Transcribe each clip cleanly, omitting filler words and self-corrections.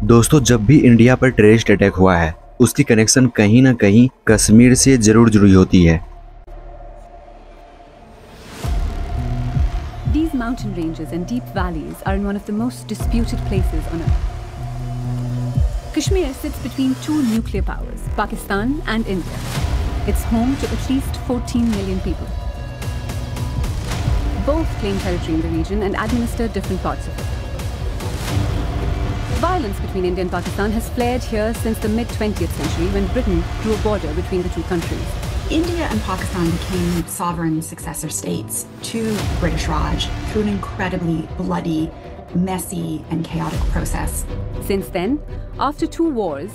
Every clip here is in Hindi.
दोस्तों, जब भी इंडिया पर टेररिस्ट अटैक हुआ है उसकी कनेक्शन कहीं ना कहीं कश्मीर से जरूर जुड़ी होती है। These mountain ranges and deep valleys are in one of the most disputed places on earth. Kashmir sits between two nuclear powers, Pakistan and India. It's home to at least 14 million people. Both claim territory in the region and administer different parts of it. Violence between India and Pakistan has flared here since the mid-20th century when Britain drew a border between the two countries. India and Pakistan became sovereign successor states to British Raj through an incredibly bloody, messy and chaotic process. Since then, after two wars,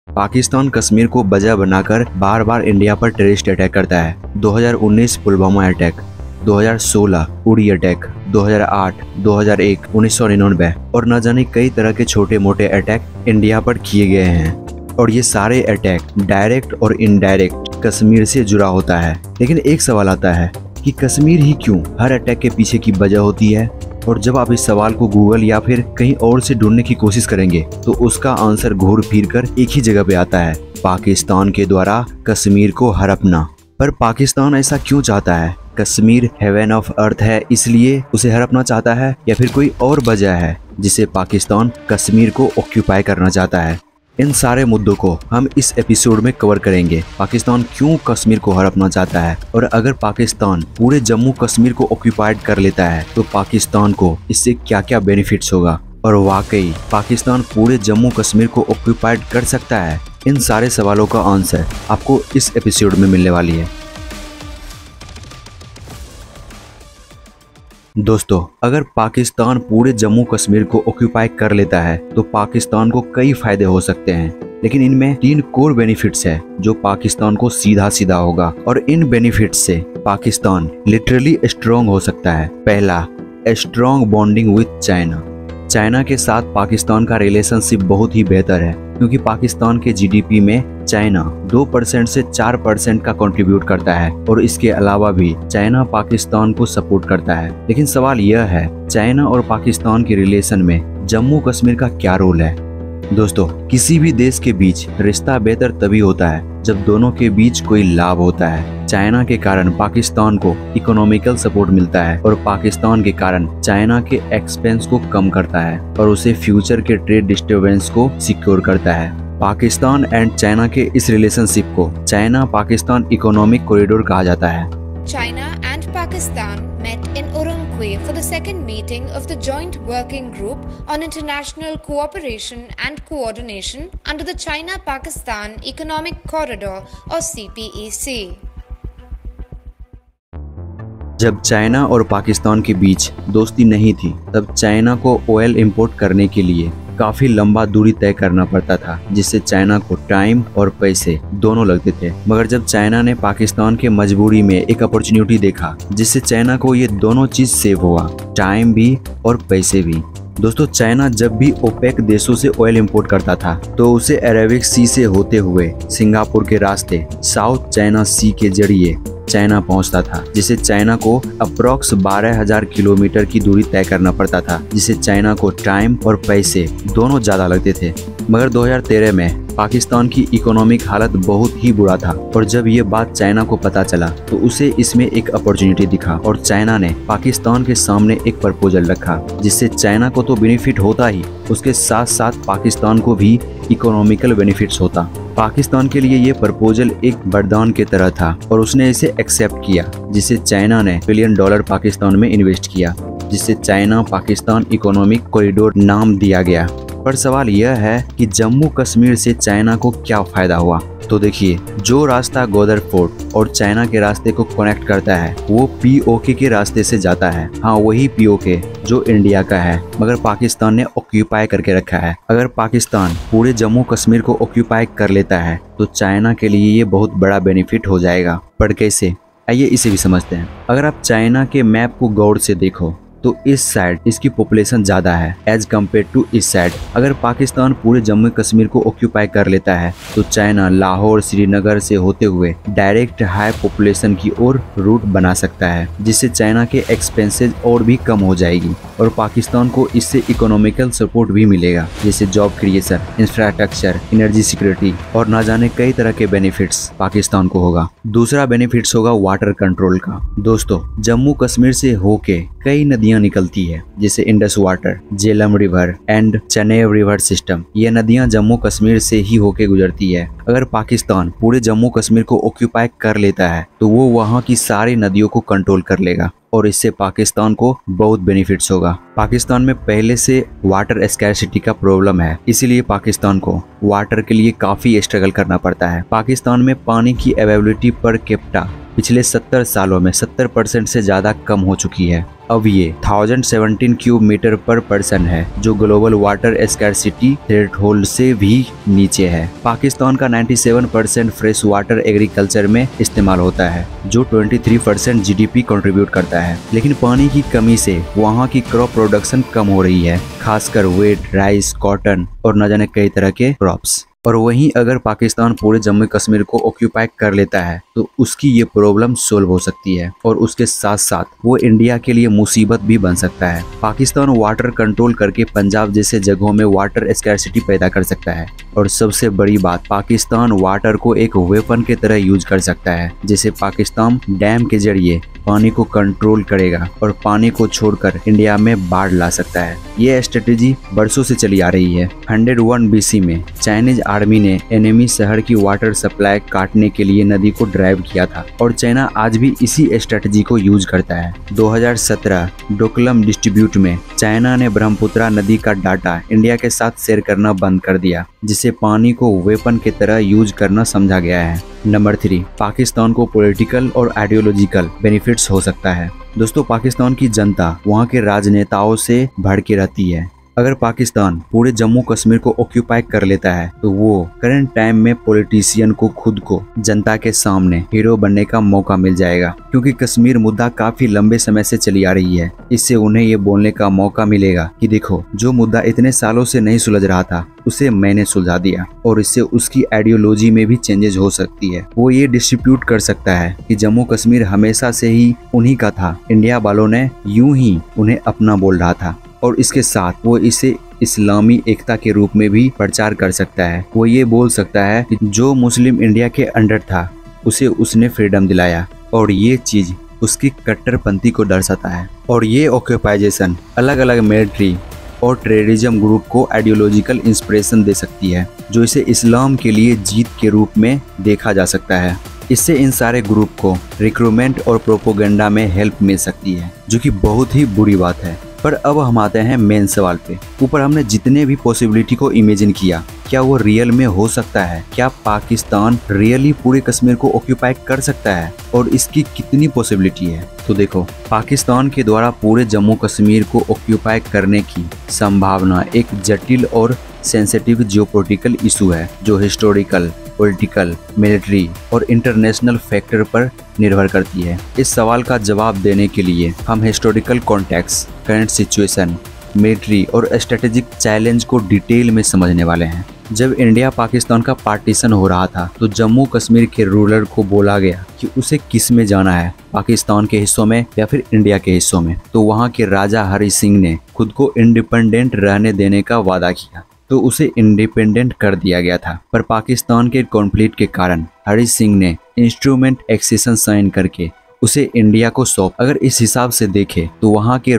Pakistan Kashmir को वजह बनाकर बार बार इंडिया पर टेररिस्ट अटैक करता है। 2019 पुलवामा अटैक, 2016 उड़ी अटैक, 2008, 2001, 1999 और न जाने कई तरह के छोटे मोटे अटैक इंडिया पर किए गए हैं। और ये सारे अटैक डायरेक्ट और इनडायरेक्ट कश्मीर से जुड़ा होता है। लेकिन एक सवाल आता है कि कश्मीर ही क्यों हर अटैक के पीछे की वजह होती है? और जब आप इस सवाल को गूगल या फिर कहीं और से ढूंढने की कोशिश करेंगे तो उसका आंसर घूर फिर कर एक ही जगह पे आता है, पाकिस्तान के द्वारा कश्मीर को हड़पना। पर पाकिस्तान ऐसा क्यों चाहता है? कश्मीर हेवन ऑफ अर्थ है इसलिए उसे हड़पना चाहता है, या फिर कोई और वजह है जिसे पाकिस्तान कश्मीर को ऑक्यूपाई करना चाहता है? इन सारे मुद्दों को हम इस एपिसोड में कवर करेंगे। पाकिस्तान क्यों कश्मीर को हड़पना चाहता है, और अगर पाकिस्तान पूरे जम्मू कश्मीर को ऑक्यूपाइड कर लेता है तो पाकिस्तान को इससे क्या क्या बेनिफिट्स होगा, और वाकई पाकिस्तान पूरे जम्मू कश्मीर को ऑक्यूपाइड कर सकता है? इन सारे सवालों का आंसर आपको इस एपिसोड में मिलने वाली है। दोस्तों, अगर पाकिस्तान पूरे जम्मू कश्मीर को ऑक्यूपाई कर लेता है तो पाकिस्तान को कई फायदे हो सकते हैं, लेकिन इनमें 3 कोर बेनिफिट्स है जो पाकिस्तान को सीधा सीधा होगा, और इन बेनिफिट्स से पाकिस्तान लिटरली स्ट्रॉन्ग हो सकता है। पहला, strong bonding with China. China के साथ पाकिस्तान का रिलेशनशिप बहुत ही बेहतर है, क्योंकि पाकिस्तान के जीडीपी में चाइना 2% से 4% का कंट्रीब्यूट करता है, और इसके अलावा भी चाइना पाकिस्तान को सपोर्ट करता है। लेकिन सवाल यह है, चाइना और पाकिस्तान के रिलेशन में जम्मू कश्मीर का क्या रोल है? दोस्तों, किसी भी देश के बीच रिश्ता बेहतर तभी होता है जब दोनों के बीच कोई लाभ होता है। चाइना के कारण पाकिस्तान को इकोनॉमिकल सपोर्ट मिलता है, और पाकिस्तान के कारण चाइना के एक्सपेंस को कम करता है और उसे फ्यूचर के ट्रेड डिस्टर्बेंस को सिक्योर करता है। पाकिस्तान एंड चाइना के इस रिलेशनशिप को चाइना पाकिस्तान इकोनॉमिक कॉरिडोर कहा जाता है। China and Pakistan met in Urumqi for the second meeting of the Joint Working Group on International Cooperation and Coordination under the China-Pakistan Economic Corridor or CPEC. जब चाइना और पाकिस्तान के बीच दोस्ती नहीं थी तब चाइना को ऑयल इंपोर्ट करने के लिए काफी लंबा दूरी तय करना पड़ता था, जिससे चाइना को टाइम और पैसे दोनों लगते थे। मगर जब चाइना ने पाकिस्तान के मजबूरी में एक अपॉर्चुनिटी देखा, जिससे चाइना को ये दोनों चीज सेव हुआ, टाइम भी और पैसे भी। दोस्तों, चाइना जब भी ओपेक देशों से ऑयल इंपोर्ट करता था तो उसे अरेबिक सी से होते हुए सिंगापुर के रास्ते साउथ चाइना सी के जरिए चाइना पहुंचता था, जिससे चाइना को अप्रॉक्स 12,000 किलोमीटर की दूरी तय करना पड़ता था, जिससे चाइना को टाइम और पैसे दोनों ज्यादा लगते थे। मगर 2013 में पाकिस्तान की इकोनॉमिक हालत बहुत ही बुरा था, और जब ये बात चाइना को पता चला तो उसे इसमें एक अपॉर्चुनिटी दिखा, और चाइना ने पाकिस्तान के सामने एक प्रपोजल रखा, जिससे चाइना को तो बेनिफिट होता ही, उसके साथ साथ पाकिस्तान को भी इकोनॉमिकल बेनिफिट्स होता। पाकिस्तान के लिए ये प्रपोजल एक वरदान की तरह था, और उसने इसे एक्सेप्ट किया, जिससे चाइना ने $1 बिलियन पाकिस्तान में इन्वेस्ट किया, जिससे चाइना पाकिस्तान इकोनॉमिक कॉरिडोर नाम दिया गया। पर सवाल यह है कि जम्मू कश्मीर से चाइना को क्या फायदा हुआ? तो देखिए, जो रास्ता ग्वादर फोर्ट और चाइना के रास्ते को कनेक्ट करता है वो पीओके के रास्ते से जाता है। हाँ, वही पीओके जो इंडिया का है, मगर पाकिस्तान ने ऑक्यूपाई करके रखा है। अगर पाकिस्तान पूरे जम्मू कश्मीर को ऑक्यूपाई कर लेता है तो चाइना के लिए ये बहुत बड़ा बेनिफिट हो जाएगा। पर कैसे? आइए इसे भी समझते हैं। अगर आप चाइना के मैप को गौर से देखो तो इस साइड इसकी पॉपुलेशन ज्यादा है एज कम्पेयर टू इस साइड। अगर पाकिस्तान पूरे जम्मू कश्मीर को ऑक्यूपाई कर लेता है तो चाइना लाहौर श्रीनगर से होते हुए डायरेक्ट हाई पॉपुलेशन की ओर रूट बना सकता है, जिससे चाइना के एक्सपेंसेस और भी कम हो जाएगी और पाकिस्तान को इससे इकोनॉमिकल सपोर्ट भी मिलेगा, जैसे job creation, infrastructure, energy security और ना जाने कई तरह के बेनिफिट्स पाकिस्तान को होगा। दूसरा बेनिफिट्स होगा वाटर कंट्रोल का। दोस्तों, जम्मू कश्मीर से होके कई नदियां निकलती है, जैसे Indus water, Jhelum river and Chenab river system. ये नदियां जम्मू कश्मीर से ही होके गुजरती है। अगर पाकिस्तान पूरे जम्मू कश्मीर को ऑक्यूपाई कर लेता है तो वो वहाँ की सारी नदियों को कंट्रोल कर लेगा और इससे पाकिस्तान को बहुत बेनिफिट्स होगा। पाकिस्तान में पहले से वाटर स्कैरसिटी का प्रॉब्लम है, इसीलिए पाकिस्तान को वाटर के लिए काफी स्ट्रगल करना पड़ता है। पाकिस्तान में पानी की अवेलेबिलिटी पर कैपिटा पिछले 70 सालों में 70% से ज्यादा कम हो चुकी है। अब ये 1017 क्यूब मीटर पर पर्सन है, जो ग्लोबल वाटर स्कैरसिटी थ्रेशोल्ड से भी नीचे है। पाकिस्तान का 97% फ्रेश वाटर एग्रीकल्चर में इस्तेमाल होता है, जो 23% जीडीपी कंट्रीब्यूट करता है। लेकिन पानी की कमी से वहाँ की क्रॉप प्रोडक्शन कम हो रही है, खासकर वेट, राइस, कॉटन और न जाने कई तरह के क्रॉप्स। और वहीं अगर पाकिस्तान पूरे जम्मू कश्मीर को ऑक्यूपाई कर लेता है तो उसकी ये प्रॉब्लम सोल्व हो सकती है और उसके साथ साथ वो इंडिया के लिए मुसीबत भी बन सकता है। पाकिस्तान वाटर कंट्रोल करके पंजाब जैसे जगहों में वाटर स्कैरसिटी पैदा कर सकता है और सबसे बड़ी बात, पाकिस्तान वाटर को एक वेपन के तरह यूज कर सकता है, जैसे पाकिस्तान डैम के जरिए पानी को कंट्रोल करेगा और पानी को छोड़कर इंडिया में बाढ़ ला सकता है। ये स्ट्रेटेजी बरसों से चली आ रही है। 101 BC में चाइनीज आर्मी ने एनिमी शहर की वाटर सप्लाई काटने के लिए नदी को ड्राइव किया था और चाइना आज भी इसी स्ट्रेटेजी को यूज करता है। 2017 डोकलम डिस्ट्रीब्यूट में चाइना ने ब्रह्मपुत्र नदी का डाटा इंडिया के साथ शेयर करना बंद कर दिया, जिसे पानी को वेपन की तरह यूज करना समझा गया है। नंबर 3, पाकिस्तान को पॉलिटिकल और आइडियोलॉजिकल बेनिफिट्स हो सकता है। दोस्तों, पाकिस्तान की जनता वहाँ के राजनेताओं से भड़के रहती है। अगर पाकिस्तान पूरे जम्मू कश्मीर को ऑक्यूपाई कर लेता है तो वो करंट टाइम में पॉलिटिशियन को खुद को जनता के सामने हीरो बनने का मौका मिल जाएगा, क्योंकि कश्मीर मुद्दा काफी लंबे समय से चली आ रही है। इससे उन्हें ये बोलने का मौका मिलेगा कि देखो, जो मुद्दा इतने सालों से नहीं सुलझ रहा था उसे मैंने सुलझा दिया, और इससे उसकी आइडियोलॉजी में भी चेंजेस हो सकती है। वो ये डिस्ट्रीब्यूट कर सकता है कि जम्मू कश्मीर हमेशा से ही उन्हीं का था, इंडिया वालों ने यूं ही उन्हें अपना बोल रहा था, और इसके साथ वो इसे इस्लामी एकता के रूप में भी प्रचार कर सकता है। वो ये बोल सकता है कि जो मुस्लिम इंडिया के अंडर था उसे उसने फ्रीडम दिलाया, और ये चीज उसकी कट्टरपंथी को दर्शाता है। और ये ऑक्यूपाइजेशन अलग अलग मिलिट्री और टेररिज्म ग्रुप को आइडियोलॉजिकल इंस्पिरेशन दे सकती है, जो इसे इस्लाम के लिए जीत के रूप में देखा जा सकता है। इससे इन सारे ग्रुप को रिक्रूटमेंट और प्रोपोगेंडा में हेल्प मिल सकती है, जो कि बहुत ही बुरी बात है। पर अब हम आते हैं मेन सवाल पे। ऊपर हमने जितने भी पॉसिबिलिटी को इमेजिन किया, क्या वो रियल में हो सकता है? क्या पाकिस्तान रियली पूरे कश्मीर को ऑक्यूपाई कर सकता है, और इसकी कितनी पॉसिबिलिटी है? तो देखो, पाकिस्तान के द्वारा पूरे जम्मू कश्मीर को ऑक्यूपाई करने की संभावना एक जटिल और सेंसिटिव जियोपॉलिटिकल इशू है, जो हिस्टोरिकल, पॉलिटिकल, मिलिट्री और इंटरनेशनल फैक्टर पर निर्भर करती है। इस सवाल का जवाब देने के लिए हम historical context, current situation, military और स्ट्रेटेजिक चैलेंज को डिटेल में समझने वाले हैं। जब इंडिया पाकिस्तान का पार्टीशन हो रहा था तो जम्मू कश्मीर के रूलर को बोला गया कि उसे किस में जाना है, पाकिस्तान के हिस्सों में या फिर इंडिया के हिस्सों में। तो वहाँ के राजा हरि सिंह ने खुद को इंडिपेंडेंट रहने देने का वादा किया, तो उसे इंडिपेंडेंट कर दिया गया था। पर पाकिस्तान के कॉन्फ्लिक्ट के कारण हरि सिंह ने इंस्ट्रूमेंट एक्सेशन साइन करके उसे इंडिया को सौंप। अगर इस हिसाब से देखें तो वहाँ के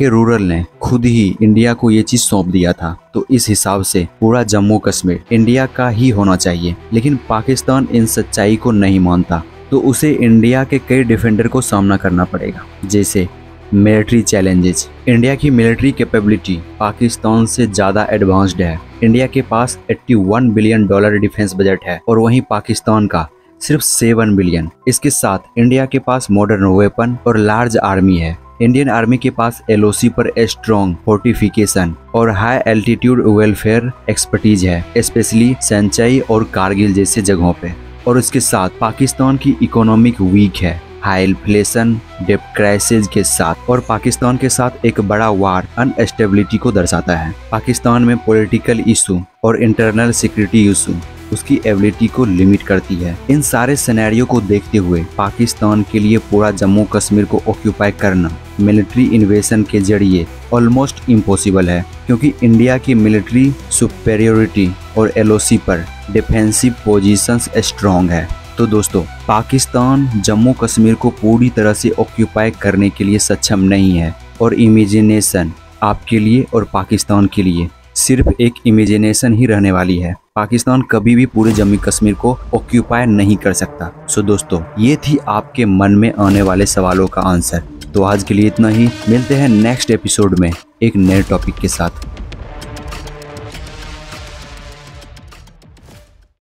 रूरल ने खुद ही इंडिया को ये चीज सौंप दिया था। तो इस हिसाब से पूरा जम्मू कश्मीर इंडिया का ही होना चाहिए, लेकिन पाकिस्तान इन सच्चाई को नहीं मानता, तो उसे इंडिया के कई डिफेंडर को सामना करना पड़ेगा, जैसे मिलिट्री चैलेंजेस। इंडिया की मिलिट्री कैपेबिलिटी पाकिस्तान से ज्यादा एडवांस्ड है। इंडिया के पास $81 बिलियन डिफेंस बजट है, और वहीं पाकिस्तान का सिर्फ 7 बिलियन। इसके साथ इंडिया के पास मॉडर्न वेपन और लार्ज आर्मी है। इंडियन आर्मी के पास LOC पर स्ट्रॉन्ग फोर्टिफिकेशन और हाई एल्टीट्यूड वेलफेयर एक्सपर्टीज है, स्पेशली संचई और कारगिल जैसे जगहों पे। और इसके साथ पाकिस्तान की इकोनॉमिक वीक है, हाई इन्फ्लेशन, डेब्ट क्राइसिस के साथ और पाकिस्तान के साथ एक बड़ा वार अनस्टेबिलिटी को दर्शाता है। पाकिस्तान में पॉलिटिकल इशू और इंटरनल सिक्योरिटी इशू उसकी एबिलिटी को लिमिट करती है। इन सारे सिनेरियो को देखते हुए पाकिस्तान के लिए पूरा जम्मू कश्मीर को ऑक्यूपाई करना मिलिट्री इन्वेजन के जरिए ऑलमोस्ट इम्पॉसिबल है, क्योंकि इंडिया की मिलिट्री सुपेरियोरिटी और एलओसी पर डिफेंसिव पोजीशंस स्ट्रॉन्ग है। तो दोस्तों, पाकिस्तान जम्मू कश्मीर को पूरी तरह से ऑक्यूपाई करने के लिए सक्षम नहीं है और इमेजिनेशन आपके लिए और पाकिस्तान के लिए सिर्फ एक इमेजिनेशन ही रहने वाली है। पाकिस्तान कभी भी पूरे जम्मू कश्मीर को ऑक्यूपाई नहीं कर सकता। सो दोस्तों, ये थी आपके मन में आने वाले सवालों का आंसर। तो आज के लिए इतना ही, मिलते हैं नेक्स्ट एपिसोड में एक नए टॉपिक के साथ।